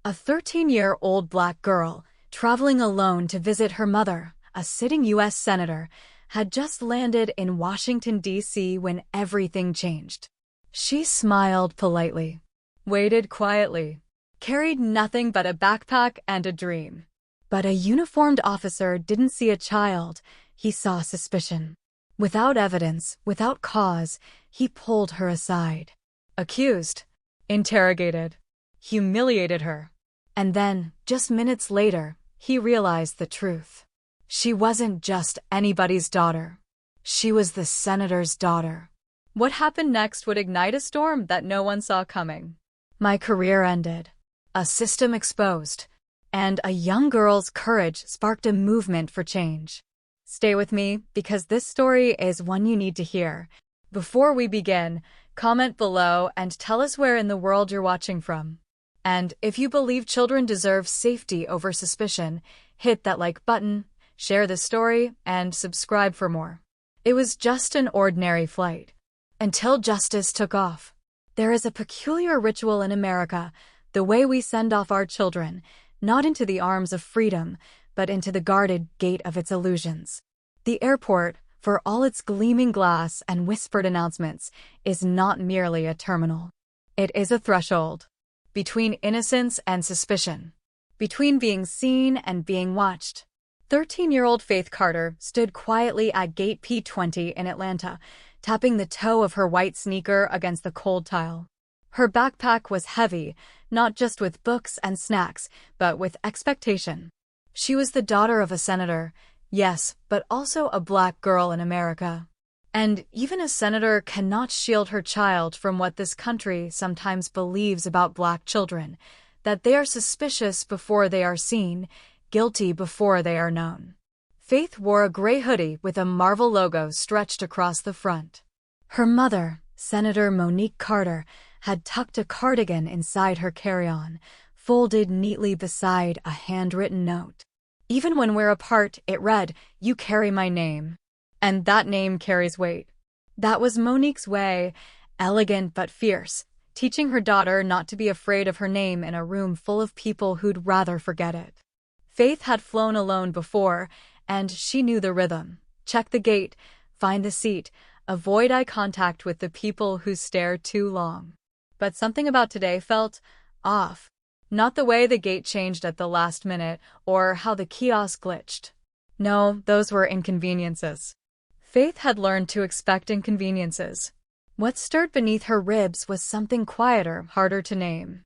A 13-year-old black girl, traveling alone to visit her mother, a sitting U.S. senator, had just landed in Washington, D.C. when everything changed. She smiled politely, waited quietly, carried nothing but a backpack and a dream. But a uniformed officer didn't see a child, he saw suspicion. Without evidence, without cause, he pulled her aside. Accused, interrogated, humiliated her. And then, just minutes later, he realized the truth. She wasn't just anybody's daughter. She was the senator's daughter. What happened next would ignite a storm that no one saw coming. My career ended. A system exposed. And a young girl's courage sparked a movement for change. Stay with me, because this story is one you need to hear. Before we begin, comment below and tell us where in the world you're watching from. And if you believe children deserve safety over suspicion, hit that like button, share this story, and subscribe for more. It was just an ordinary flight. Until justice took off. There is a peculiar ritual in America, the way we send off our children, not into the arms of freedom, but into the guarded gate of its illusions. The airport, for all its gleaming glass and whispered announcements, is not merely a terminal. It is a threshold. Between innocence and suspicion. Between being seen and being watched. 13-year-old Faith Carter stood quietly at Gate P20 in Atlanta, tapping the toe of her white sneaker against the cold tile. Her backpack was heavy, not just with books and snacks, but with expectation. She was the daughter of a senator, yes, but also a black girl in America. And even a senator cannot shield her child from what this country sometimes believes about black children, that they are suspicious before they are seen, guilty before they are known. Faith wore a gray hoodie with a Marvel logo stretched across the front. Her mother, Senator Monique Carter, had tucked a cardigan inside her carry-on, folded neatly beside a handwritten note. Even when we're apart, it read, "You carry my name." And that name carries weight. That was Monique's way, elegant but fierce, teaching her daughter not to be afraid of her name in a room full of people who'd rather forget it. Faith had flown alone before, and she knew the rhythm. Check the gate, find the seat, avoid eye contact with the people who stare too long. But something about today felt off. Not the way the gate changed at the last minute, or how the kiosk glitched. No, those were inconveniences. Faith had learned to expect inconveniences. What stirred beneath her ribs was something quieter, harder to name.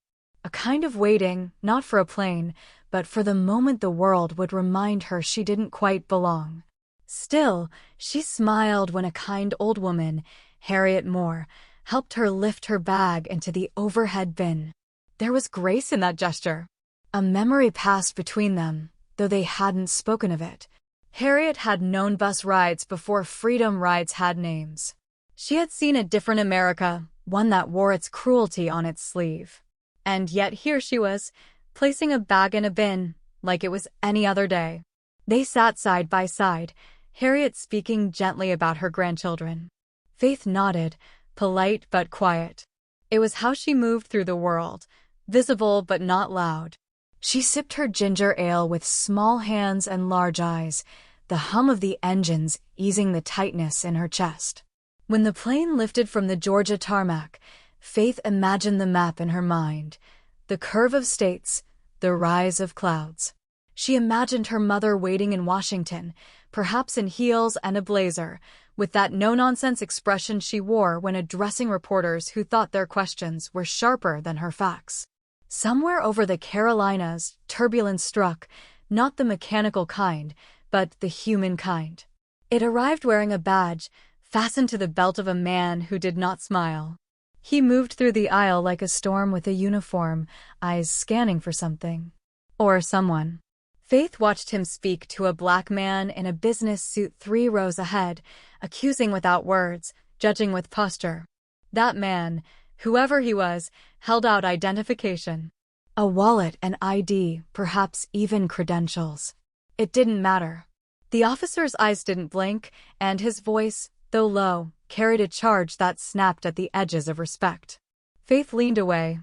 A kind of waiting, not for a plane, but for the moment the world would remind her she didn't quite belong. Still, she smiled when a kind old woman, Harriet Moore, helped her lift her bag into the overhead bin. There was grace in that gesture. A memory passed between them, though they hadn't spoken of it. Harriet had known bus rides before freedom rides had names. She had seen a different America, one that wore its cruelty on its sleeve. And yet here she was, placing a bag in a bin, like it was any other day. They sat side by side, Harriet speaking gently about her grandchildren. Faith nodded, polite but quiet. It was how she moved through the world, visible but not loud. She sipped her ginger ale with small hands and large eyes, the hum of the engines easing the tightness in her chest. When the plane lifted from the Georgia tarmac, Faith imagined the map in her mind, the curve of states, the rise of clouds. She imagined her mother waiting in Washington, perhaps in heels and a blazer, with that no-nonsense expression she wore when addressing reporters who thought their questions were sharper than her facts. Somewhere over the Carolinas, turbulence struck, not the mechanical kind, but the human kind. It arrived wearing a badge, fastened to the belt of a man who did not smile. He moved through the aisle like a storm with a uniform, eyes scanning for something. Or someone. Faith watched him speak to a black man in a business suit 3 rows ahead, accusing without words, judging with posture. That man, whoever he was, held out identification. A wallet, an ID, perhaps even credentials. It didn't matter. The officer's eyes didn't blink, and his voice, though low, carried a charge that snapped at the edges of respect. Faith leaned away,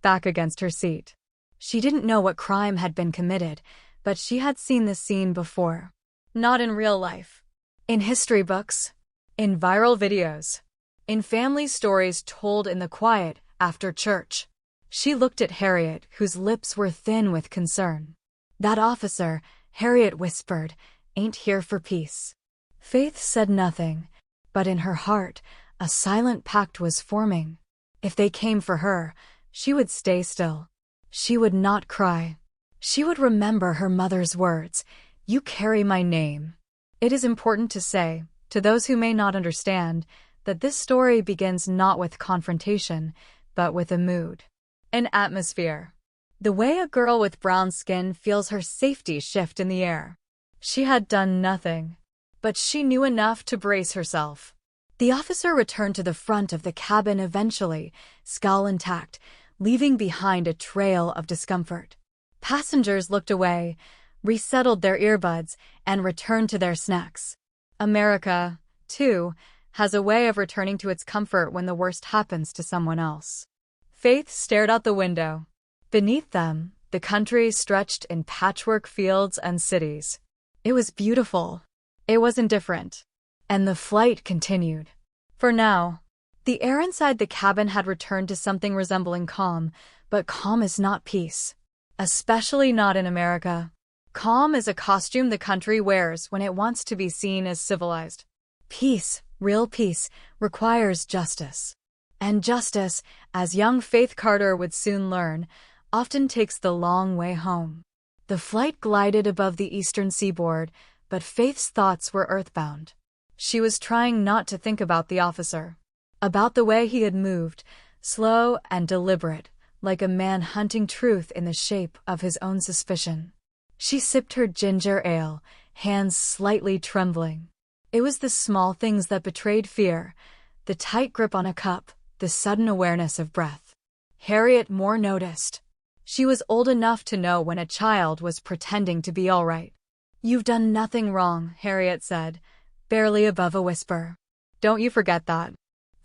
back against her seat. She didn't know what crime had been committed, but she had seen this scene before. Not in real life. In history books. In viral videos. In family stories told in the quiet after church. She looked at Harriet, whose lips were thin with concern. "That officer," Harriet whispered, "ain't here for peace." Faith said nothing, but in her heart, a silent pact was forming. If they came for her, she would stay still. She would not cry. She would remember her mother's words, "You carry my name." It is important to say, to those who may not understand, that this story begins not with confrontation, but with a mood. An atmosphere. The way a girl with brown skin feels her safety shift in the air. She had done nothing, but she knew enough to brace herself. The officer returned to the front of the cabin eventually, skull intact, leaving behind a trail of discomfort. Passengers looked away, resettled their earbuds, and returned to their snacks. America, too, has a way of returning to its comfort when the worst happens to someone else. Faith stared out the window. Beneath them, the country stretched in patchwork fields and cities. It was beautiful. It was indifferent. And the flight continued. For now, the air inside the cabin had returned to something resembling calm, but calm is not peace. Especially not in America. Calm is a costume the country wears when it wants to be seen as civilized. Peace, real peace, requires justice. And justice, as young Faith Carter would soon learn, often takes the long way home. The flight glided above the eastern seaboard, but Faith's thoughts were earthbound. She was trying not to think about the officer. About the way he had moved, slow and deliberate, like a man hunting truth in the shape of his own suspicion. She sipped her ginger ale, hands slightly trembling. It was the small things that betrayed fear, the tight grip on a cup, the sudden awareness of breath. Harriet more noticed. She was old enough to know when a child was pretending to be all right. "You've done nothing wrong," Harriet said, barely above a whisper. "Don't you forget that."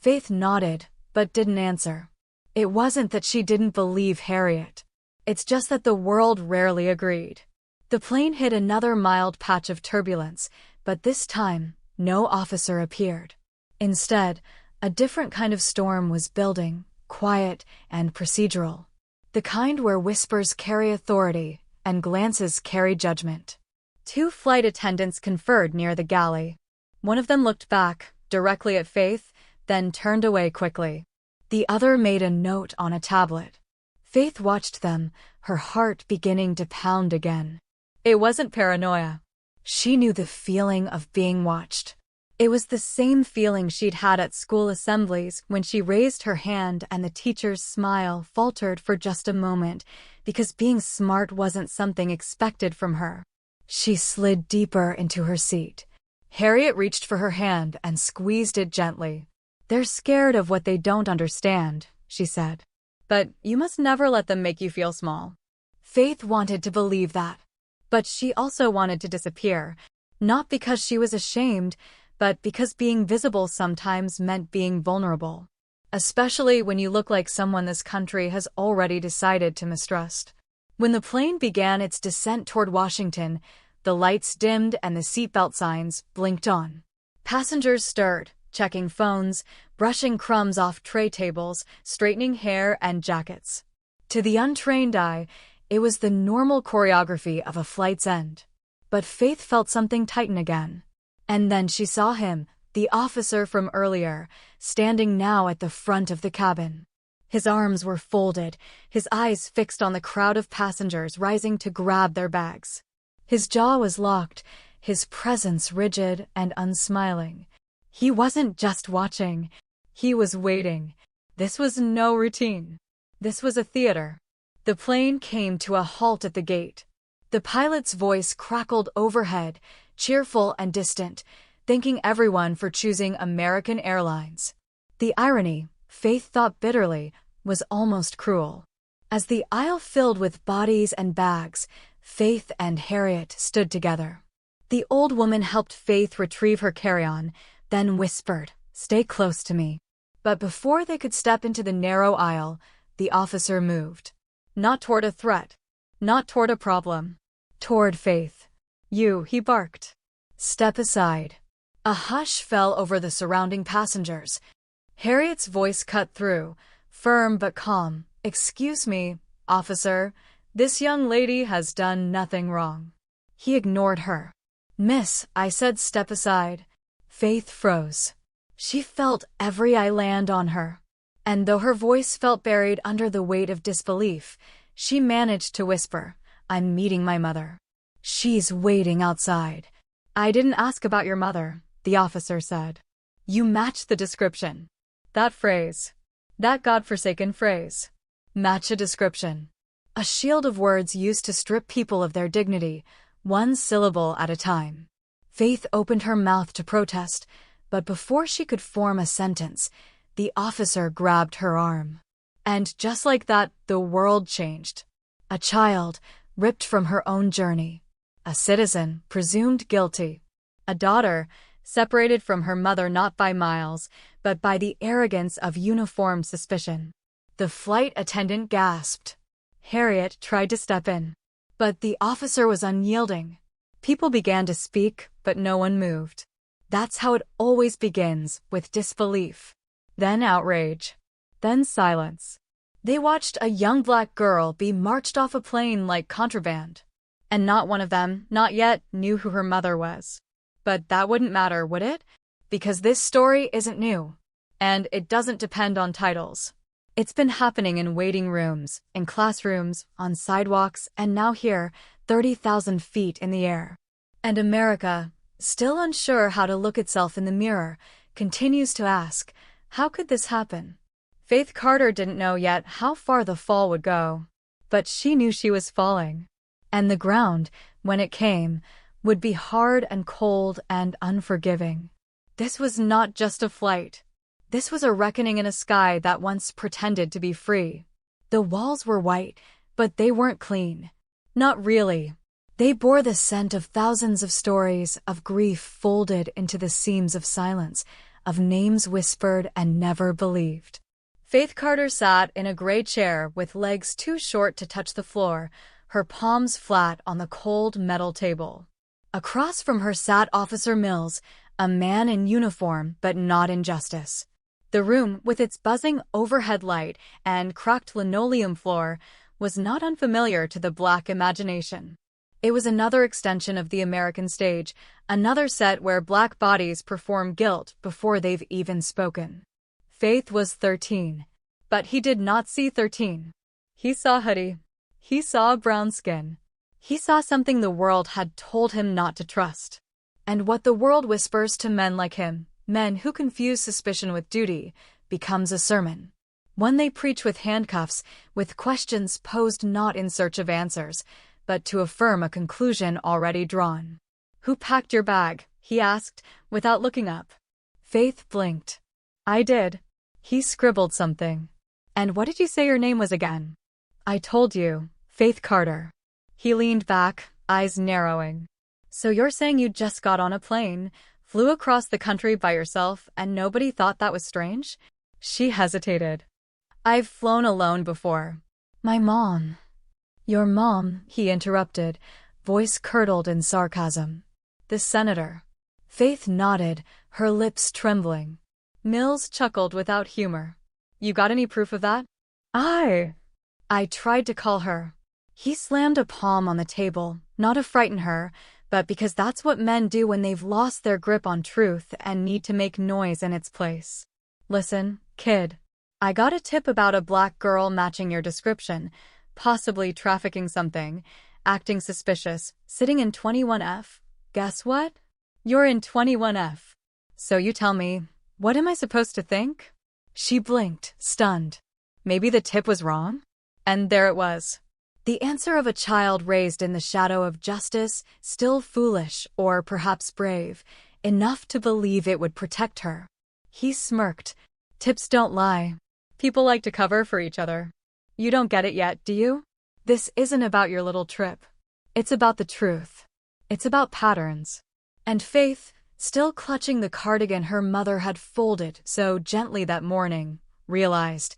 Faith nodded, but didn't answer. It wasn't that she didn't believe Harriet. It's just that the world rarely agreed. The plane hit another mild patch of turbulence, but this time, no officer appeared. Instead, a different kind of storm was building, quiet and procedural. The kind where whispers carry authority and glances carry judgment. Two flight attendants conferred near the galley. One of them looked back, directly at Faith, then turned away quickly. The other made a note on a tablet. Faith watched them, her heart beginning to pound again. It wasn't paranoia. She knew the feeling of being watched. It was the same feeling she'd had at school assemblies when she raised her hand and the teacher's smile faltered for just a moment because being smart wasn't something expected from her. She slid deeper into her seat. Harriet reached for her hand and squeezed it gently. "They're scared of what they don't understand," she said. "But you must never let them make you feel small." Faith wanted to believe that. But she also wanted to disappear, not because she was ashamed, but because being visible sometimes meant being vulnerable. Especially when you look like someone this country has already decided to mistrust. When the plane began its descent toward Washington, the lights dimmed and the seatbelt signs blinked on. Passengers stirred, checking phones, brushing crumbs off tray tables, straightening hair and jackets. To the untrained eye, it was the normal choreography of a flight's end. But Faith felt something tighten again. And then she saw him, the officer from earlier, standing now at the front of the cabin. His arms were folded, his eyes fixed on the crowd of passengers rising to grab their bags. His jaw was locked, his presence rigid and unsmiling. He wasn't just watching, he was waiting. This was no routine. This was a theater. The plane came to a halt at the gate. The pilot's voice crackled overhead, cheerful and distant, thanking everyone for choosing American Airlines. The irony, Faith thought bitterly, was almost cruel. As the aisle filled with bodies and bags, Faith and Harriet stood together. The old woman helped Faith retrieve her carry-on, then whispered, "Stay close to me." But before they could step into the narrow aisle, the officer moved. Not toward a threat. Not toward a problem. Toward Faith. "You," he barked. "Step aside." A hush fell over the surrounding passengers. Harriet's voice cut through, firm but calm. "Excuse me, officer. This young lady has done nothing wrong." He ignored her. "Miss, I said step aside." Faith froze. She felt every eye land on her. And though her voice felt buried under the weight of disbelief, she managed to whisper, "I'm meeting my mother. She's waiting outside." "I didn't ask about your mother," the officer said. "You match the description." That phrase. That godforsaken phrase. Match a description. A shield of words used to strip people of their dignity, one syllable at a time. Faith opened her mouth to protest, but before she could form a sentence, the officer grabbed her arm. And just like that, the world changed. A child, ripped from her own journey. A citizen, presumed guilty. A daughter, separated from her mother not by miles, but by the arrogance of uniformed suspicion. The flight attendant gasped. Harriet tried to step in. But the officer was unyielding. People began to speak, but no one moved. That's how it always begins, with disbelief. Then outrage. Then silence. They watched a young black girl be marched off a plane like contraband. And not one of them, not yet, knew who her mother was. But that wouldn't matter, would it? Because this story isn't new. And it doesn't depend on titles. It's been happening in waiting rooms, in classrooms, on sidewalks, and now here, 30,000 feet in the air. And America, still unsure how to look itself in the mirror, continues to ask, how could this happen? Faith Carter didn't know yet how far the fall would go. But she knew she was falling. And the ground, when it came, would be hard and cold and unforgiving. This was not just a flight. This was a reckoning in a sky that once pretended to be free. The walls were white, but they weren't clean. Not really. They bore the scent of thousands of stories, of grief folded into the seams of silence, of names whispered and never believed. Faith Carter sat in a gray chair with legs too short to touch the floor, her palms flat on the cold metal table. Across from her sat Officer Mills, a man in uniform but not in justice. The room, with its buzzing overhead light and cracked linoleum floor, was not unfamiliar to the black imagination. It was another extension of the American stage, another set where black bodies perform guilt before they've even spoken. Faith was 13. But he did not see 13. He saw hoodie. He saw brown skin. He saw something the world had told him not to trust. And what the world whispers to men like him, men who confuse suspicion with duty, becomes a sermon. One they preach with handcuffs, with questions posed not in search of answers, but to affirm a conclusion already drawn. "Who packed your bag?" he asked, without looking up. Faith blinked. "I did." He scribbled something. "And what did you say your name was again?" "I told you, Faith Carter." He leaned back, eyes narrowing. "So you're saying you just got on a plane, flew across the country by yourself, and nobody thought that was strange?" She hesitated. "I've flown alone before." "My mom." "Your mom," he interrupted, voice curdled in sarcasm. "The senator." Faith nodded, her lips trembling. Mills chuckled without humor. "You got any proof of that?" I tried to call her." He slammed a palm on the table, not to frighten her, but because that's what men do when they've lost their grip on truth and need to make noise in its place. "Listen, kid. I got a tip about a black girl matching your description, possibly trafficking something, acting suspicious, sitting in 21F. Guess what? You're in 21F. So you tell me, what am I supposed to think?" She blinked, stunned. Maybe the tip was wrong? And there it was. The answer of a child raised in the shadow of justice, still foolish, or perhaps brave, enough to believe it would protect her. He smirked. "Tips don't lie. People like to cover for each other. You don't get it yet, do you? This isn't about your little trip. It's about the truth. It's about patterns." And Faith, still clutching the cardigan her mother had folded so gently that morning, realized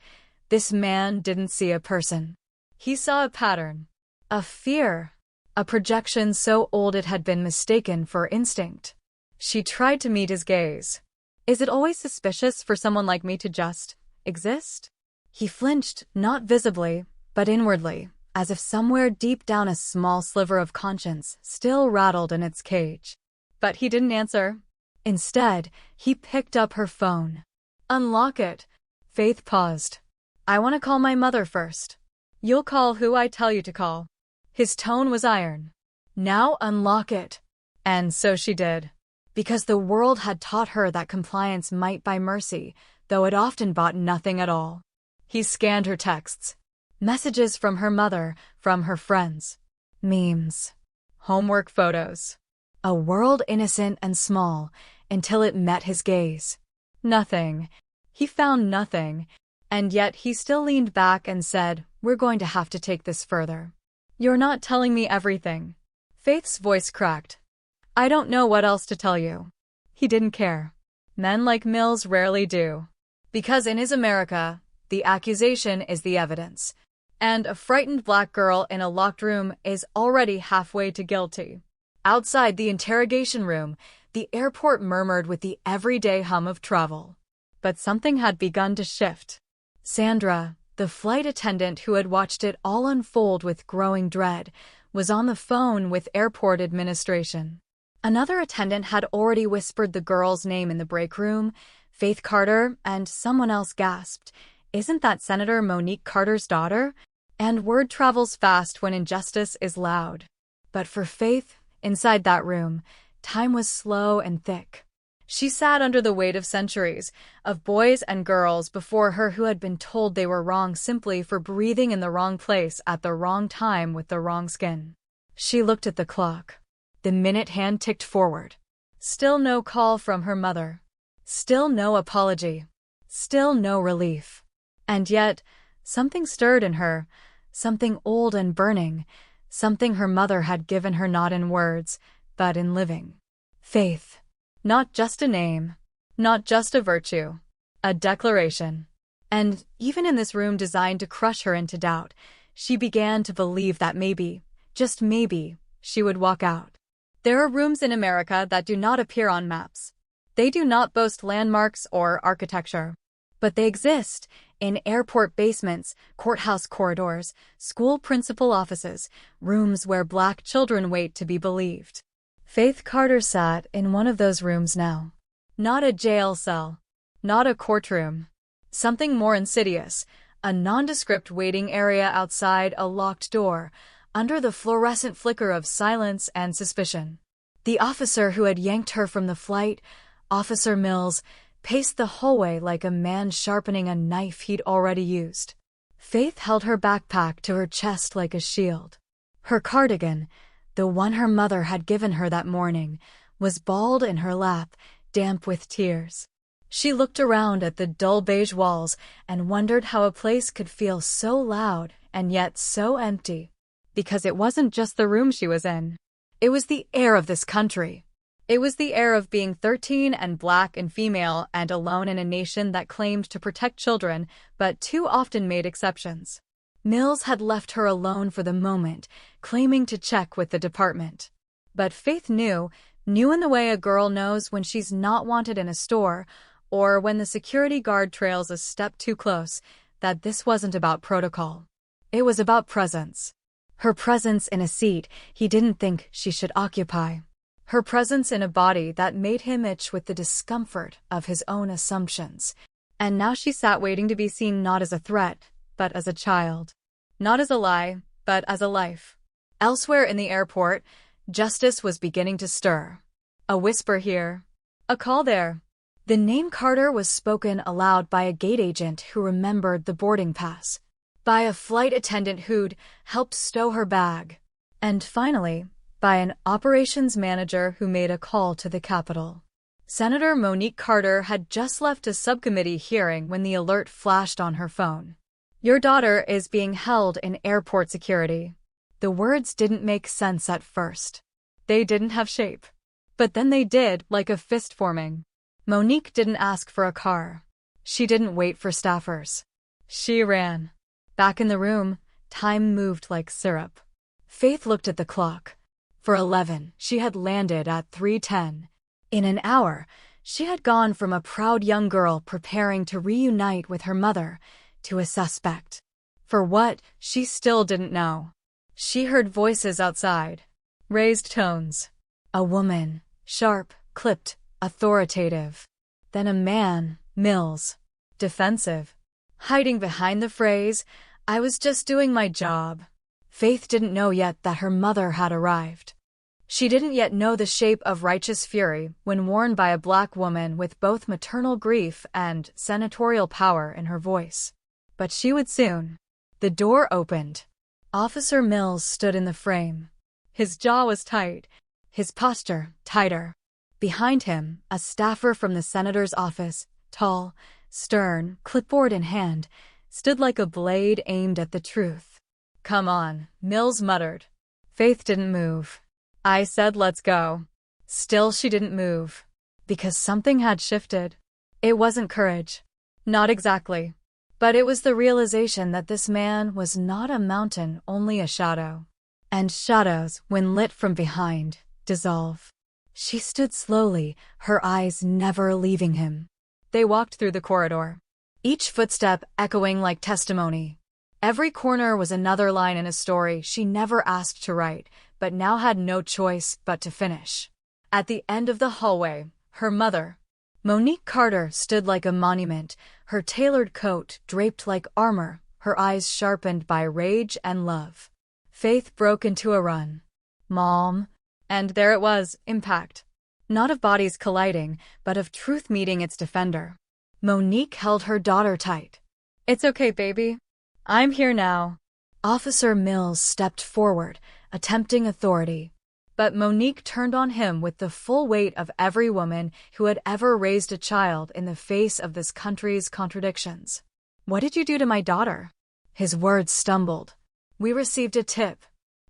this man didn't see a person. He saw a pattern. A fear. A projection so old it had been mistaken for instinct. She tried to meet his gaze. Is it always suspicious for someone like me to just exist? He flinched, not visibly, but inwardly, as if somewhere deep down a small sliver of conscience still rattled in its cage. But he didn't answer. Instead, he picked up her phone. Unlock it. Faith paused. I want to call my mother first. You'll call who I tell you to call. His tone was iron. Now unlock it. And so she did. Because the world had taught her that compliance might buy mercy, though it often bought nothing at all. He scanned her texts. Messages from her mother, from her friends. Memes. Homework photos. A world innocent and small, until it met his gaze. Nothing. He found nothing. And yet he still leaned back and said, we're going to have to take this further. You're not telling me everything. Faith's voice cracked. I don't know what else to tell you. He didn't care. Men like Mills rarely do. Because in his America, the accusation is the evidence. And a frightened black girl in a locked room is already halfway to guilty. Outside the interrogation room, the airport murmured with the everyday hum of travel. But something had begun to shift. Sandra, the flight attendant who had watched it all unfold with growing dread, was on the phone with airport administration. Another attendant had already whispered the girl's name in the break room, Faith Carter, and someone else gasped, "Isn't that Senator Monique Carter's daughter?" And word travels fast when injustice is loud. But for Faith, inside that room, time was slow and thick. She sat under the weight of centuries, of boys and girls before her who had been told they were wrong simply for breathing in the wrong place at the wrong time with the wrong skin. She looked at the clock. The minute hand ticked forward. Still no call from her mother. Still no apology. Still no relief. And yet, something stirred in her, something old and burning, something her mother had given her not in words, but in living. Faith. Not just a name, not just a virtue, a declaration. And even in this room designed to crush her into doubt, she began to believe that maybe, just maybe, she would walk out. There are rooms in America that do not appear on maps. They do not boast landmarks or architecture. But they exist in airport basements, courthouse corridors, school principal offices, rooms where black children wait to be believed. Faith Carter sat in one of those rooms now. Not a jail cell. Not a courtroom. Something more insidious. A nondescript waiting area outside a locked door, under the fluorescent flicker of silence and suspicion. The officer who had yanked her from the flight, Officer Mills, paced the hallway like a man sharpening a knife he'd already used. Faith held her backpack to her chest like a shield. Her cardigan, the one her mother had given her that morning, was balled in her lap, damp with tears. She looked around at the dull beige walls and wondered how a place could feel so loud and yet so empty. Because it wasn't just the room she was in. It was the air of this country. It was the air of being 13 and black and female and alone in a nation that claimed to protect children, but too often made exceptions. Mills had left her alone for the moment, claiming to check with the department. But Faith knew in the way a girl knows when she's not wanted in a store, or when the security guard trails a step too close, that this wasn't about protocol. It was about presence. Her presence in a seat he didn't think she should occupy. Her presence in a body that made him itch with the discomfort of his own assumptions. And now she sat waiting to be seen not as a threat, but as a child. Not as a lie, but as a life. Elsewhere in the airport, justice was beginning to stir. A whisper here. A call there. The name Carter was spoken aloud by a gate agent who remembered the boarding pass. By a flight attendant who'd helped stow her bag. And finally, by an operations manager who made a call to the Capitol. Senator Monique Carter had just left a subcommittee hearing when the alert flashed on her phone. Your daughter is being held in airport security. The words didn't make sense at first. They didn't have shape. But then they did, like a fist forming. Monique didn't ask for a car. She didn't wait for staffers. She ran. Back in the room, Time moved like syrup. Faith looked at the clock. For 11, she had landed at 3:10. In an hour, she had gone from a proud young girl preparing to reunite with her mother to a suspect. For what, she still didn't know. She heard voices outside. Raised tones. A woman, sharp, clipped, authoritative. Then a man, Mills, defensive, hiding behind the phrase, "I was just doing my job." Faith didn't know yet that her mother had arrived. She didn't yet know the shape of righteous fury when worn by a black woman with both maternal grief and senatorial power in her voice. But she would soon. The door opened. Officer Mills stood in the frame. His jaw was tight, his posture tighter. Behind him, a staffer from the senator's office, tall, stern, clipboard in hand, stood like a blade aimed at the truth. "Come on," Mills muttered. Faith didn't move. "I said let's go." Still she didn't move. Because something had shifted. It wasn't courage. Not exactly. But it was the realization that this man was not a mountain, only a shadow. And shadows, when lit from behind, dissolve. She stood slowly, her eyes never leaving him. They walked through the corridor. Each footstep echoing like testimony. Every corner was another line in a story she never asked to write, but now had no choice but to finish. At the end of the hallway, her mother, Monique Carter, stood like a monument, her tailored coat draped like armor, her eyes sharpened by rage and love. Faith broke into a run. "Mom." And there it was, impact. Not of bodies colliding, but of truth meeting its defender. Monique held her daughter tight. "It's okay, baby. I'm here now." Officer Mills stepped forward, attempting authority. But Monique turned on him with the full weight of every woman who had ever raised a child in the face of this country's contradictions. "What did you do to my daughter?" His words stumbled. "We received a tip."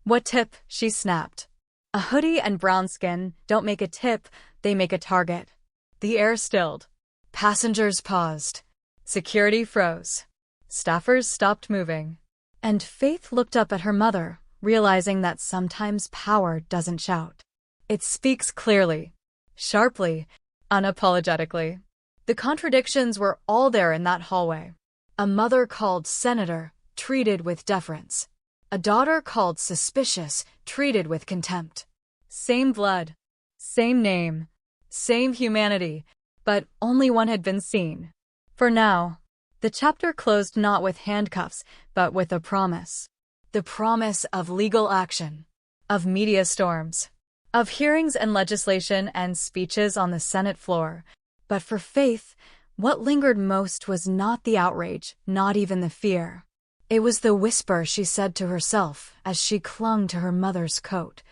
"What tip?" she snapped. "A hoodie and brown skin don't make a tip, they make a target." The air stilled. Passengers paused. Security froze. Staffers stopped moving. And Faith looked up at her mother, realizing that sometimes power doesn't shout. It speaks clearly, sharply, unapologetically. The contradictions were all there in that hallway. A mother called senator, treated with deference. A daughter called suspicious, treated with contempt. Same blood, same name, same humanity, but only one had been seen. For now, the chapter closed not with handcuffs, but with a promise. The promise of legal action, of media storms, of hearings and legislation and speeches on the Senate floor. But for Faith, what lingered most was not the outrage, not even the fear. It was the whisper she said to herself as she clung to her mother's coat.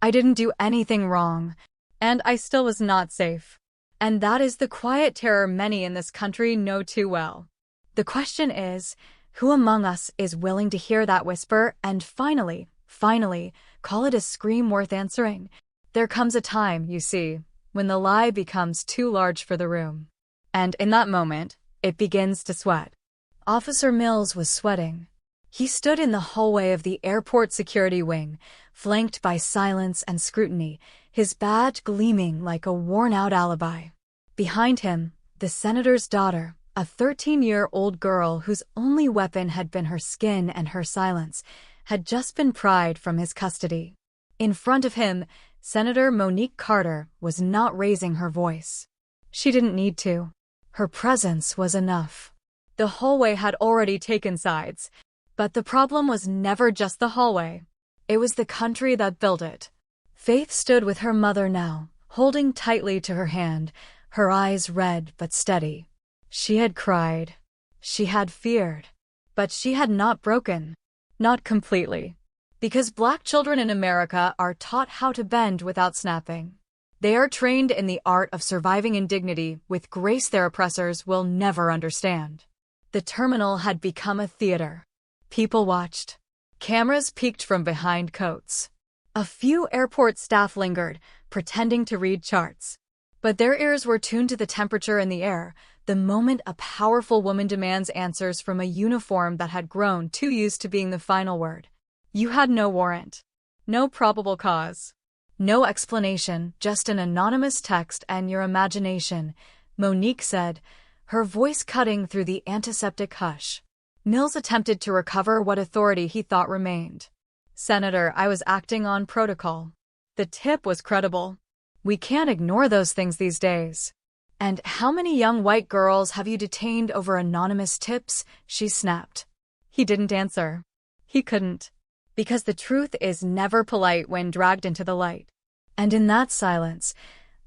"I didn't do anything wrong, and I still was not safe." And that is the quiet terror many in this country know too well. The question is, who among us is willing to hear that whisper and finally, call it a scream worth answering? There comes a time, you see, when the lie becomes too large for the room. And in that moment, it begins to sweat. Officer Mills was sweating. He stood in the hallway of the airport security wing, flanked by silence and scrutiny, his badge gleaming like a worn-out alibi. Behind him, the senator's daughter, a 13-year-old girl whose only weapon had been her skin and her silence, had just been pried from his custody. In front of him, Senator Monique Carter was not raising her voice. She didn't need to. Her presence was enough. The hallway had already taken sides. But the problem was never just the hallway. It was the country that built it. Faith stood with her mother now, holding tightly to her hand, her eyes red but steady. She had cried. She had feared. But she had not broken. Not completely. Because Black children in America are taught how to bend without snapping. They are trained in the art of surviving indignity with grace their oppressors will never understand. The terminal had become a theater. People watched. Cameras peeked from behind coats. A few airport staff lingered, pretending to read charts. But their ears were tuned to the temperature in the air, the moment a powerful woman demands answers from a uniform that had grown too used to being the final word. You had no warrant. No probable cause. No explanation, just an anonymous text and your imagination, Monique said, her voice cutting through the antiseptic hush. Mills attempted to recover what authority he thought remained. Senator, I was acting on protocol. The tip was credible. We can't ignore those things these days. And how many young white girls have you detained over anonymous tips? She snapped. He didn't answer. He couldn't. Because the truth is never polite when dragged into the light. And in that silence,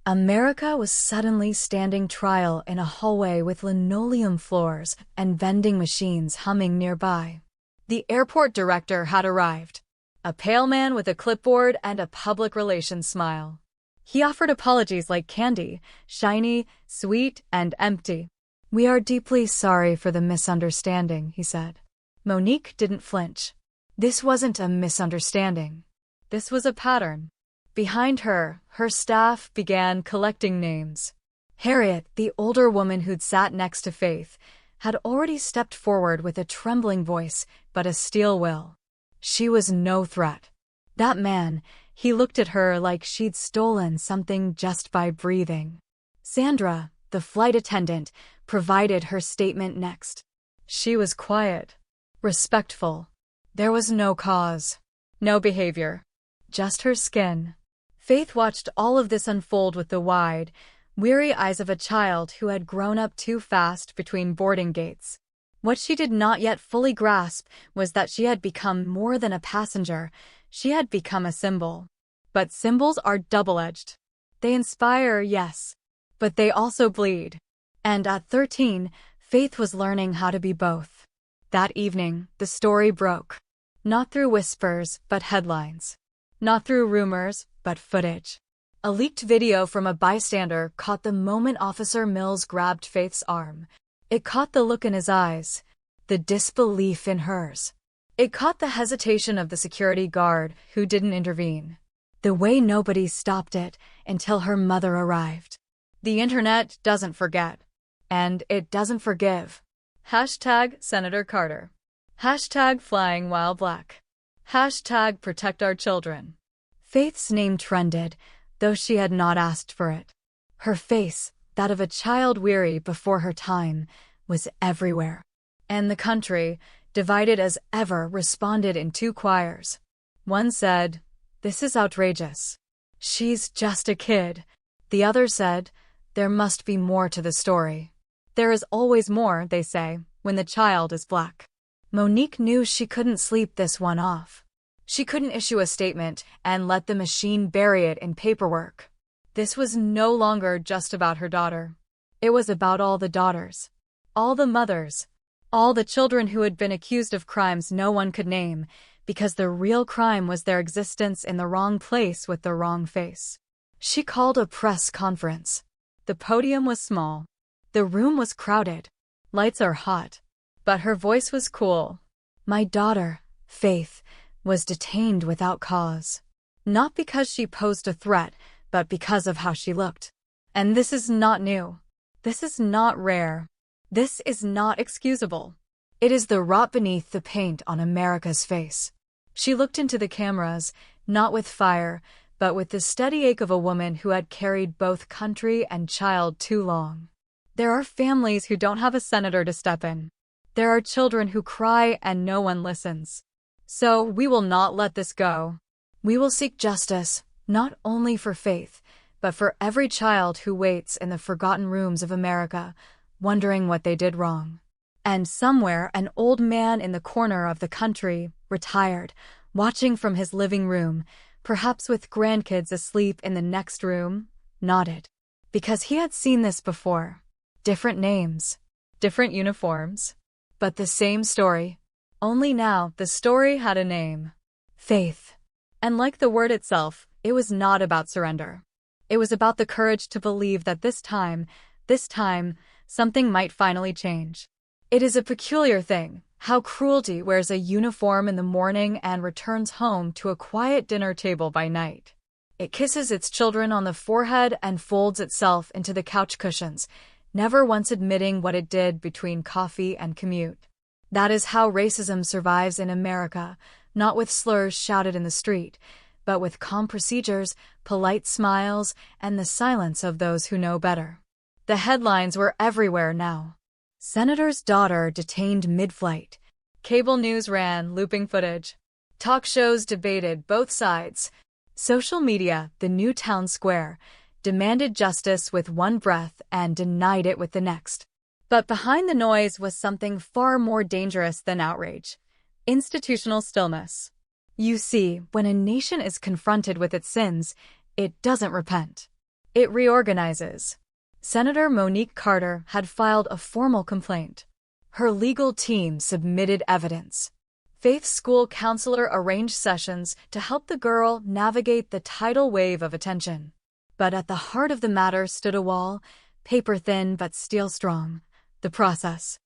America was suddenly standing trial in a hallway with linoleum floors and vending machines humming nearby. The airport director had arrived. A pale man with a clipboard and a public relations smile. He offered apologies like candy, shiny, sweet, and empty. We are deeply sorry for the misunderstanding, he said. Monique didn't flinch. This wasn't a misunderstanding. This was a pattern. Behind her, her staff began collecting names. Harriet, the older woman who'd sat next to Faith, had already stepped forward with a trembling voice but a steel will. She was no threat. That man, he looked at her like she'd stolen something just by breathing. Sandra, the flight attendant, provided her statement next. She was quiet, respectful. There was no cause, no behavior, just her skin. Faith watched all of this unfold with the wide, weary eyes of a child who had grown up too fast between boarding gates. What she did not yet fully grasp was that she had become more than a passenger. She had become a symbol. But symbols are double-edged. They inspire, yes, but they also bleed. And at 13, Faith was learning how to be both. That evening, the story broke. Not through whispers, but headlines. Not through rumors, but footage. A leaked video from a bystander caught the moment Officer Mills grabbed Faith's arm. It caught the look in his eyes, the disbelief in hers. It caught the hesitation of the security guard who didn't intervene. The way nobody stopped it until her mother arrived. The internet doesn't forget. And it doesn't forgive. Hashtag Senator Carter. Hashtag Flying While Black. Hashtag Protect Our Children. Faith's name trended, though she had not asked for it. Her face, that of a child weary before her time, was everywhere. And the country, divided as ever, responded in two choirs. One said, "This is outrageous. She's just a kid." The other said, "There must be more to the story." There is always more, they say, when the child is black. Monique knew she couldn't sleep this one off. She couldn't issue a statement and let the machine bury it in paperwork. This was no longer just about her daughter. It was about all the daughters, all the mothers, all the children who had been accused of crimes no one could name, because the real crime was their existence in the wrong place with the wrong face. She called a press conference. The podium was small. The room was crowded. Lights are hot. But her voice was cool. My daughter, Faith, was detained without cause. Not because she posed a threat, but because of how she looked. And this is not new. This is not rare. This is not excusable. It is the rot beneath the paint on America's face. She looked into the cameras, not with fire, but with the steady ache of a woman who had carried both country and child too long. There are families who don't have a senator to step in. There are children who cry and no one listens. So we will not let this go. We will seek justice, not only for Faith, but for every child who waits in the forgotten rooms of America, wondering what they did wrong. And somewhere, an old man in the corner of the country, retired, watching from his living room, perhaps with grandkids asleep in the next room, nodded. Because he had seen this before. Different names, different uniforms, but the same story. Only now the story had a name. Faith. And like the word itself, it was not about surrender. It was about the courage to believe that this time, something might finally change. It is a peculiar thing, how cruelty wears a uniform in the morning and returns home to a quiet dinner table by night. It kisses its children on the forehead and folds itself into the couch cushions, never once admitting what it did between coffee and commute. That is how racism survives in America, not with slurs shouted in the street, but with calm procedures, polite smiles, and the silence of those who know better. The headlines were everywhere now. Senator's daughter detained mid-flight. Cable news ran looping footage. Talk shows debated both sides. Social media, the new town square, demanded justice with one breath and denied it with the next. But behind the noise was something far more dangerous than outrage: institutional stillness. You see, when a nation is confronted with its sins, it doesn't repent. It reorganizes. Senator Monique Carter had filed a formal complaint. Her legal team submitted evidence. Faith's school counselor arranged sessions to help the girl navigate the tidal wave of attention. But at the heart of the matter stood a wall, paper-thin but steel-strong: the process.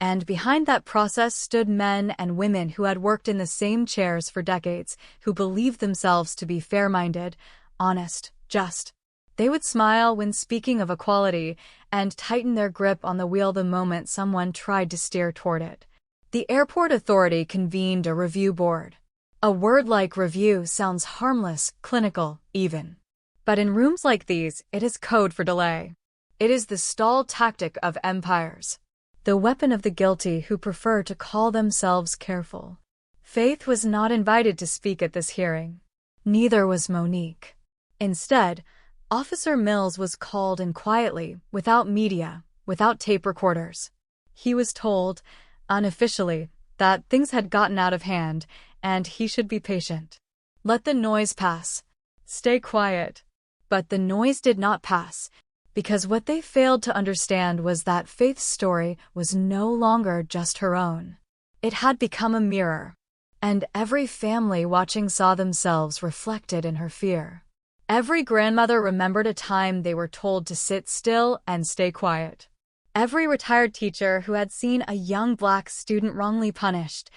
And behind that process stood men and women who had worked in the same chairs for decades, who believed themselves to be fair-minded, honest, just. They would smile when speaking of equality and tighten their grip on the wheel the moment someone tried to steer toward it. The airport authority convened a review board. A word like review sounds harmless, clinical, even. But in rooms like these, it is code for delay. It is the stall tactic of empires. The weapon of the guilty who prefer to call themselves careful. Faith was not invited to speak at this hearing. Neither was Monique. Instead, Officer Mills was called in quietly, without media, without tape recorders. He was told, unofficially, that things had gotten out of hand, and he should be patient. Let the noise pass. Stay quiet. But the noise did not pass, because what they failed to understand was that Faith's story was no longer just her own. It had become a mirror, and every family watching saw themselves reflected in her fear. Every grandmother remembered a time they were told to sit still and stay quiet. Every retired teacher who had seen a young black student wrongly punished,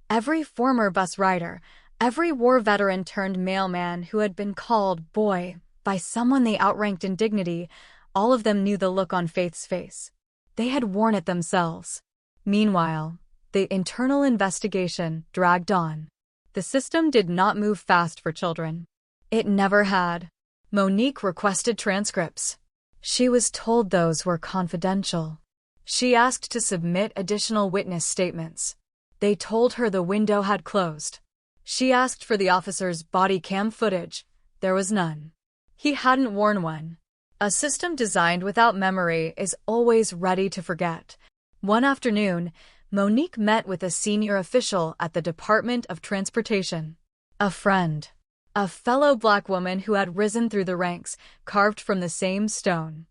every former bus rider, every war veteran turned mailman who had been called boy by someone they outranked in dignity, all of them knew the look on Faith's face. They had worn it themselves. Meanwhile, the internal investigation dragged on. The system did not move fast for children. It never had. Monique requested transcripts. She was told those were confidential. She asked to submit additional witness statements. They told her the window had closed. She asked for the officer's body cam footage. There was none. He hadn't worn one. A system designed without memory is always ready to forget. One afternoon, Monique met with a senior official at the Department of Transportation. A friend. A fellow black woman who had risen through the ranks, carved from the same stone.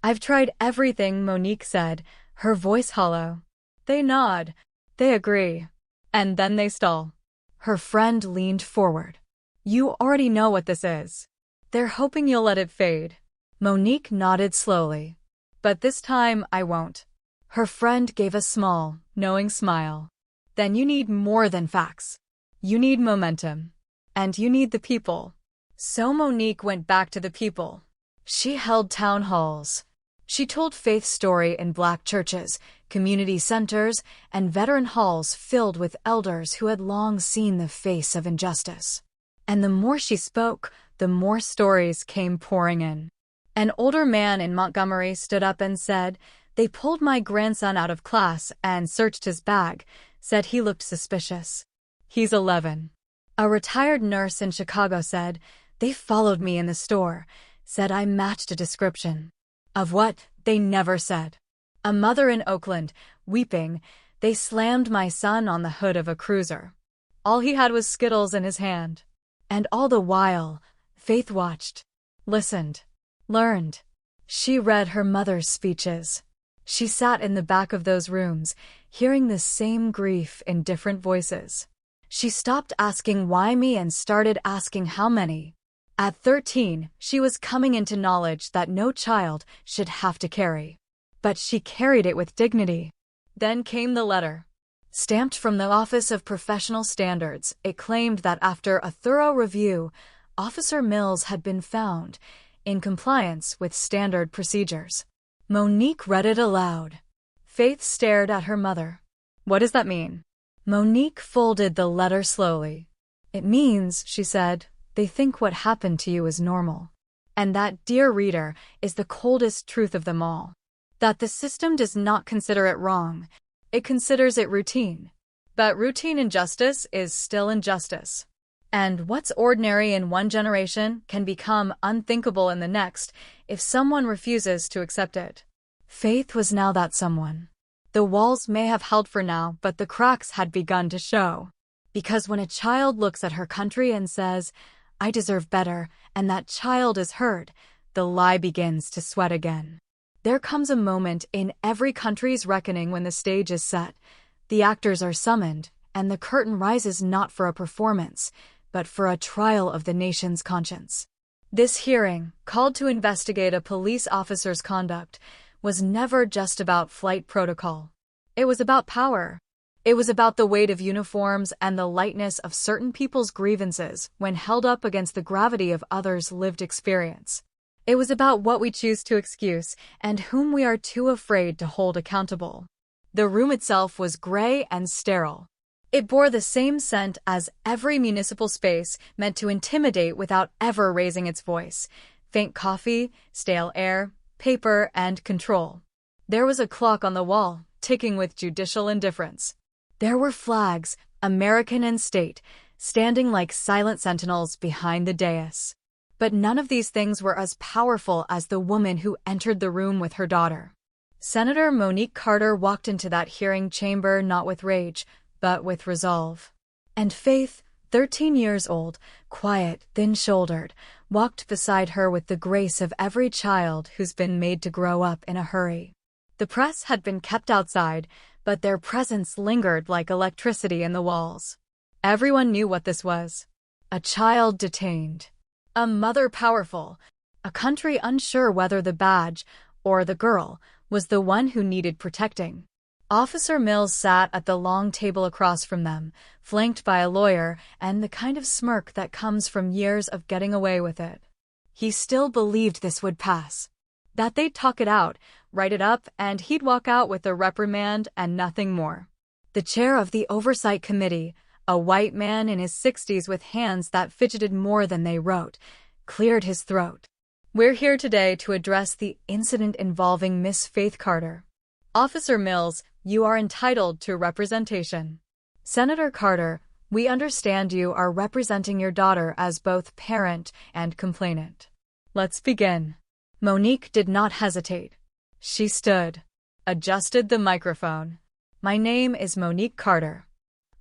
"I've tried everything," Monique said, her voice hollow. They nod. They agree. And then they stall. Her friend leaned forward. "You already know what this is. They're hoping you'll let it fade." Monique nodded slowly. "But this time I won't." Her friend gave a small, knowing smile. "Then you need more than facts. You need momentum. And you need the people." So Monique went back to the people. She held town halls. She told Faith's story in black churches, community centers, and veteran halls filled with elders who had long seen the face of injustice. And the more she spoke, the more stories came pouring in. An older man in Montgomery stood up and said, "They pulled my grandson out of class and searched his bag, said he looked suspicious. He's 11. A retired nurse in Chicago said, "They followed me in the store, said I matched a description." Of what, they never said. A mother in Oakland, weeping, "They slammed my son on the hood of a cruiser. All he had was Skittles in his hand." And all the while, Faith watched, listened, learned. She read her mother's speeches. She sat in the back of those rooms, hearing the same grief in different voices. She stopped asking why me and started asking how many. At 13, she was coming into knowledge that no child should have to carry. But she carried it with dignity. Then came the letter. Stamped from the Office of Professional Standards, it claimed that after a thorough review, Officer Mills had been found in compliance with standard procedures. Monique read it aloud. Faith stared at her mother. What does that mean? Monique folded the letter slowly. It means, she said, they think what happened to you is normal. And that, dear reader, is the coldest truth of them all. That the system does not consider it wrong. It considers it routine. But routine injustice is still injustice. And what's ordinary in one generation can become unthinkable in the next if someone refuses to accept it. Faith was now that someone. The walls may have held for now, but the cracks had begun to show. Because when a child looks at her country and says, I deserve better, and that child is heard, the lie begins to sweat again. There comes a moment in every country's reckoning when the stage is set, the actors are summoned, and the curtain rises not for a performance, but for a trial of the nation's conscience. This hearing, called to investigate a police officer's conduct, was never just about flight protocol. It was about power. It was about the weight of uniforms and the lightness of certain people's grievances when held up against the gravity of others' lived experience. It was about what we choose to excuse and whom we are too afraid to hold accountable. The room itself was gray and sterile. It bore the same scent as every municipal space meant to intimidate without ever raising its voice. Faint coffee, stale air, paper, and control. There was a clock on the wall, ticking with judicial indifference. There were flags, American and state, standing like silent sentinels behind the dais. But none of these things were as powerful as the woman who entered the room with her daughter. Senator Monique Carter walked into that hearing chamber not with rage, but with resolve. And Faith, 13 years old, quiet, thin-shouldered, walked beside her with the grace of every child who's been made to grow up in a hurry. The press had been kept outside, but their presence lingered like electricity in the walls. Everyone knew what this was. A child detained. A mother powerful. A country unsure whether the badge, or the girl, was the one who needed protecting. Officer Mills sat at the long table across from them, flanked by a lawyer and the kind of smirk that comes from years of getting away with it. He still believed this would pass. That they'd talk it out, write it up, and he'd walk out with a reprimand and nothing more. The chair of the Oversight Committee, a white man in his 60s with hands that fidgeted more than they wrote, cleared his throat. We're here today to address the incident involving Miss Faith Carter. Officer Mills, you are entitled to representation. Senator Carter, we understand you are representing your daughter as both parent and complainant. Let's begin. Monique did not hesitate. She stood, adjusted the microphone. My name is Monique Carter.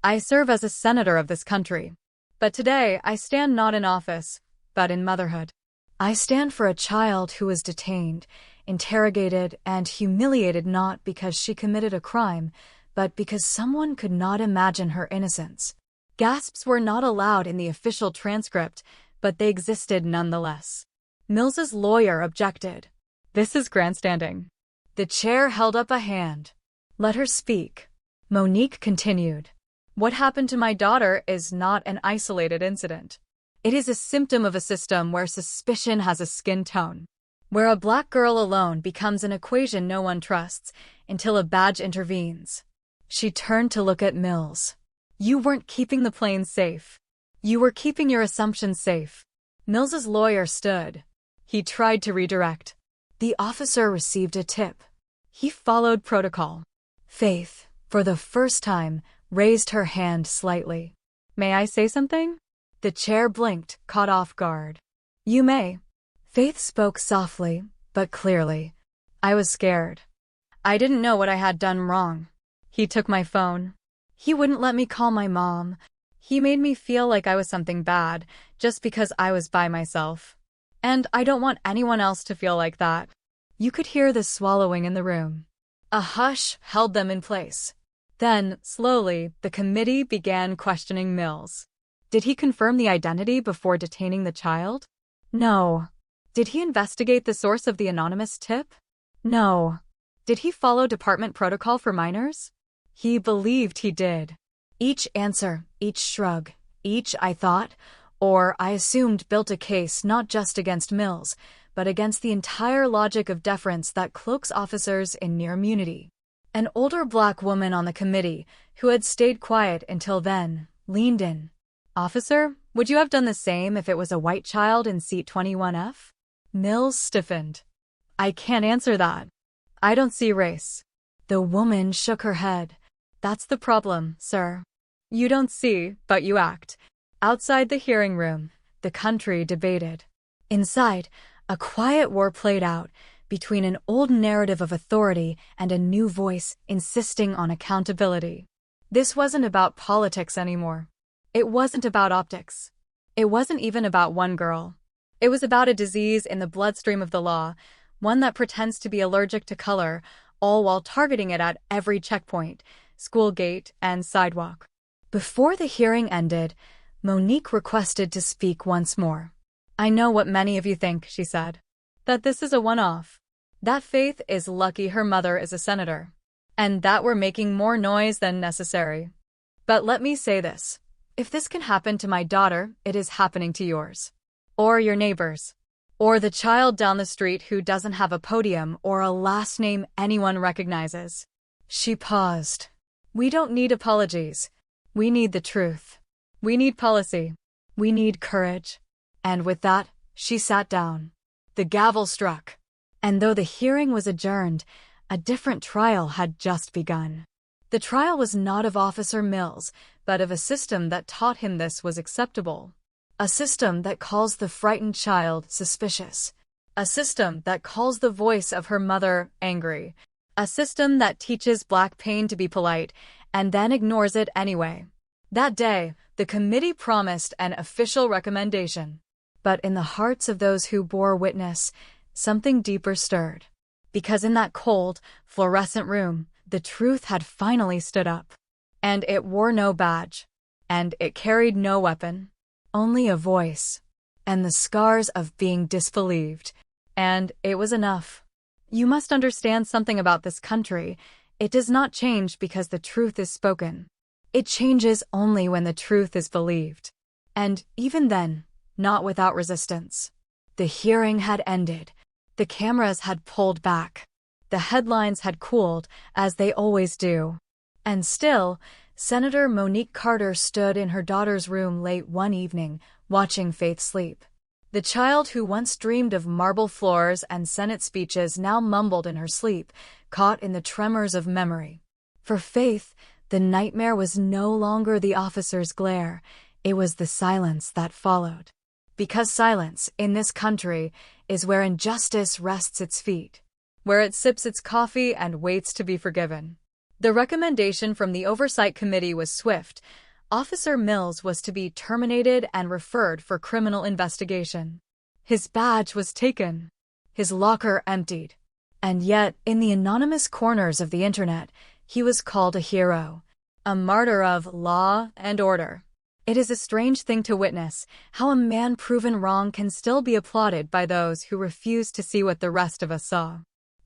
I serve as a senator of this country. But today I stand not in office, but in motherhood. I stand for a child who was detained, interrogated, and humiliated not because she committed a crime, but because someone could not imagine her innocence. Gasps were not allowed in the official transcript, but they existed nonetheless. Mills's lawyer objected. This is grandstanding. The chair held up a hand. Let her speak. Monique continued. What happened to my daughter is not an isolated incident. It is a symptom of a system where suspicion has a skin tone, where a black girl alone becomes an equation no one trusts until a badge intervenes. She turned to look at Mills. You weren't keeping the plane safe. You were keeping your assumptions safe. Mills's lawyer stood. He tried to redirect. The officer received a tip. He followed protocol. Faith, for the first time, raised her hand slightly. May I say something? The chair blinked, caught off guard. You may. Faith spoke softly, but clearly. I was scared. I didn't know what I had done wrong. He took my phone. He wouldn't let me call my mom. He made me feel like I was something bad, just because I was by myself. And I don't want anyone else to feel like that. You could hear the swallowing in the room. A hush held them in place. Then, slowly, the committee began questioning Mills. Did he confirm the identity before detaining the child? No. Did he investigate the source of the anonymous tip? No. Did he follow department protocol for minors? He believed he did. Each answer, each shrug, each I thought, or I assumed built a case not just against Mills, but against the entire logic of deference that cloaks officers in near immunity. An older black woman on the committee, who had stayed quiet until then, leaned in. "Officer, would you have done the same if it was a white child in seat 21F? Mills stiffened. "I can't answer that. I don't see race." The woman shook her head. "That's the problem, sir. You don't see, but you act." Outside the hearing room, the country debated. Inside, a quiet war played out between an old narrative of authority and a new voice insisting on accountability. This wasn't about politics anymore. It wasn't about optics. It wasn't even about one girl. It was about a disease in the bloodstream of the law, one that pretends to be allergic to color, all while targeting it at every checkpoint, school gate, and sidewalk. Before the hearing ended, Monique requested to speak once more. "I know what many of you think," she said, "that this is a one-off. That Faith is lucky her mother is a senator, and that we're making more noise than necessary. But let me say this. If this can happen to my daughter, it is happening to yours. Or your neighbors. Or the child down the street who doesn't have a podium or a last name anyone recognizes." She paused. "We don't need apologies. We need the truth. We need policy. We need courage." And with that, she sat down. The gavel struck. And though the hearing was adjourned, a different trial had just begun. The trial was not of Officer Mills, but of a system that taught him this was acceptable. A system that calls the frightened child suspicious. A system that calls the voice of her mother angry. A system that teaches black pain to be polite and then ignores it anyway. That day, the committee promised an official recommendation. But in the hearts of those who bore witness, something deeper stirred. Because in that cold, fluorescent room, the truth had finally stood up. And it wore no badge. And it carried no weapon. Only a voice. And the scars of being disbelieved. And it was enough. You must understand something about this country. It does not change because the truth is spoken. It changes only when the truth is believed. And even then, not without resistance. The hearing had ended. The cameras had pulled back. The headlines had cooled, as they always do. And still, Senator Monique Carter stood in her daughter's room late one evening, watching Faith sleep. The child who once dreamed of marble floors and Senate speeches now mumbled in her sleep, caught in the tremors of memory. For Faith, the nightmare was no longer the officer's glare, it was the silence that followed. Because silence, in this country, is where injustice rests its feet, where it sips its coffee and waits to be forgiven. The recommendation from the Oversight Committee was swift. Officer Mills was to be terminated and referred for criminal investigation. His badge was taken. His locker emptied. And yet, in the anonymous corners of the internet, he was called a hero, a martyr of law and order. It is a strange thing to witness, how a man proven wrong can still be applauded by those who refuse to see what the rest of us saw.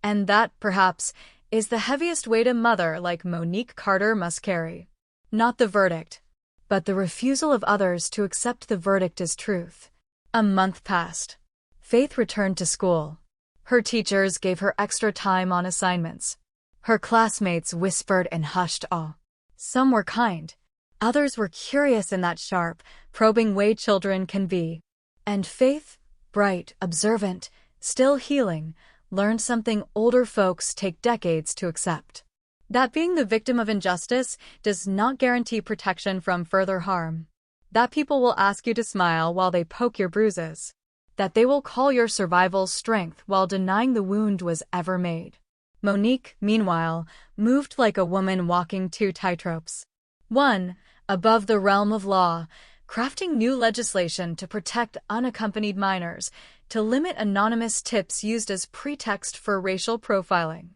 And that, perhaps, is the heaviest weight a mother like Monique Carter must carry. Not the verdict, but the refusal of others to accept the verdict as truth. A month passed. Faith returned to school. Her teachers gave her extra time on assignments. Her classmates whispered in hushed awe. Some were kind. Others were curious in that sharp, probing way children can be. And Faith, bright, observant, still healing, learned something older folks take decades to accept. That being the victim of injustice does not guarantee protection from further harm. That people will ask you to smile while they poke your bruises. That they will call your survival strength while denying the wound was ever made. Monique, meanwhile, moved like a woman walking two tightropes. One, above the realm of law, crafting new legislation to protect unaccompanied minors, to limit anonymous tips used as pretext for racial profiling.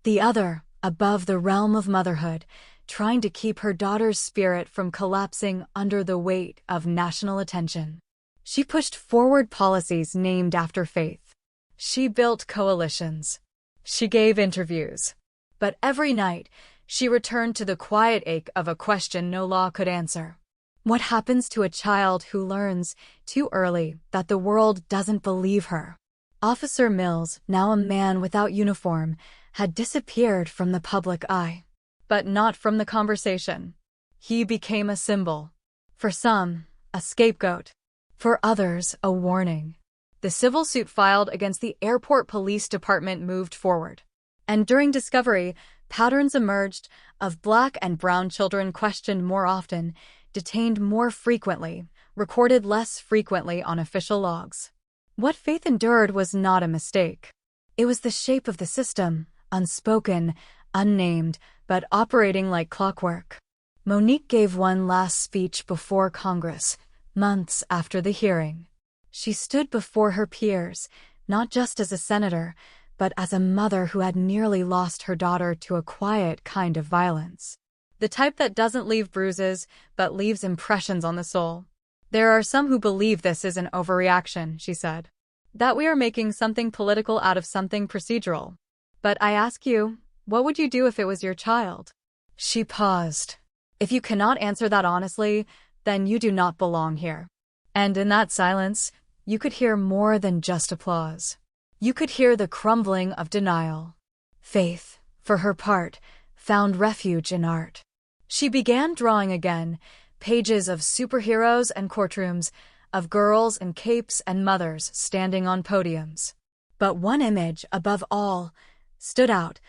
The other, above the realm of motherhood, trying to keep her daughter's spirit from collapsing under the weight of national attention. She pushed forward policies named after Faith. She built coalitions. She gave interviews. But every night, she returned to the quiet ache of a question no law could answer. What happens to a child who learns, too early, that the world doesn't believe her? Officer Mills, now a man without uniform, had disappeared from the public eye. But not from the conversation. He became a symbol. For some, a scapegoat. For others, a warning. The civil suit filed against the airport police department moved forward. And during discovery, patterns emerged of black and brown children questioned more often, detained more frequently, recorded less frequently on official logs. What Faith endured was not a mistake. It was the shape of the system, unspoken, unnamed, but operating like clockwork. Monique gave one last speech before Congress, months after the hearing. She stood before her peers, not just as a senator, but as a mother who had nearly lost her daughter to a quiet kind of violence. The type that doesn't leave bruises, but leaves impressions on the soul. There are some who believe this is an overreaction, she said. That we are making something political out of something procedural. But I ask you, what would you do if it was your child? She paused. If you cannot answer that honestly, then you do not belong here. And in that silence, you could hear more than just applause. You could hear the crumbling of denial. Faith, for her part, found refuge in art. She began drawing again, pages of superheroes and courtrooms, of girls in capes and mothers standing on podiums. But one image, above all, stood out,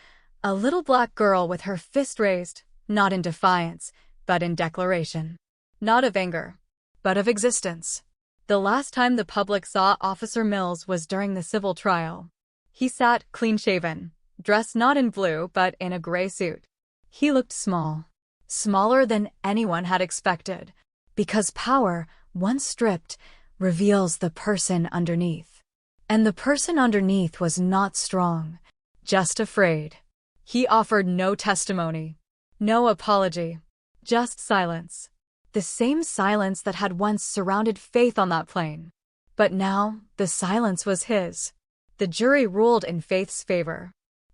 a little black girl with her fist raised, not in defiance, but in declaration. Not of anger, but of existence. The last time the public saw Officer Mills was during the civil trial. He sat clean-shaven, dressed not in blue but in a gray suit. He looked small. Smaller than anyone had expected, because power, once stripped, reveals the person underneath. And the person underneath was not strong, just afraid. He offered no testimony, no apology, just silence. The same silence that had once surrounded Faith on that plane. But now, the silence was his. The jury ruled in Faith's favor.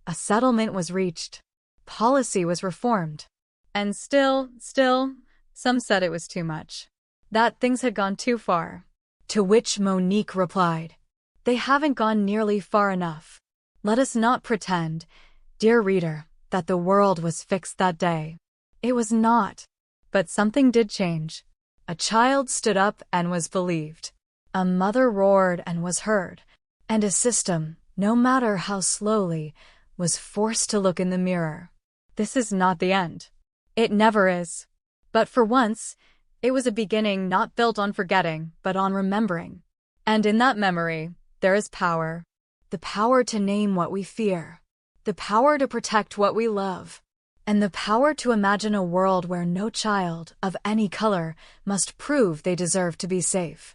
A settlement was reached. Policy was reformed. And still, some said it was too much. That things had gone too far. To which Monique replied, "They haven't gone nearly far enough. Let us not pretend, dear reader, that the world was fixed that day. It was not. But something did change. A child stood up and was believed. A mother roared and was heard. And a system, no matter how slowly, was forced to look in the mirror. This is not the end. It never is. But for once, it was a beginning not built on forgetting, but on remembering. And in that memory, there is power. The power to name what we fear. The power to protect what we love. And the power to imagine a world where no child, of any color, must prove they deserve to be safe.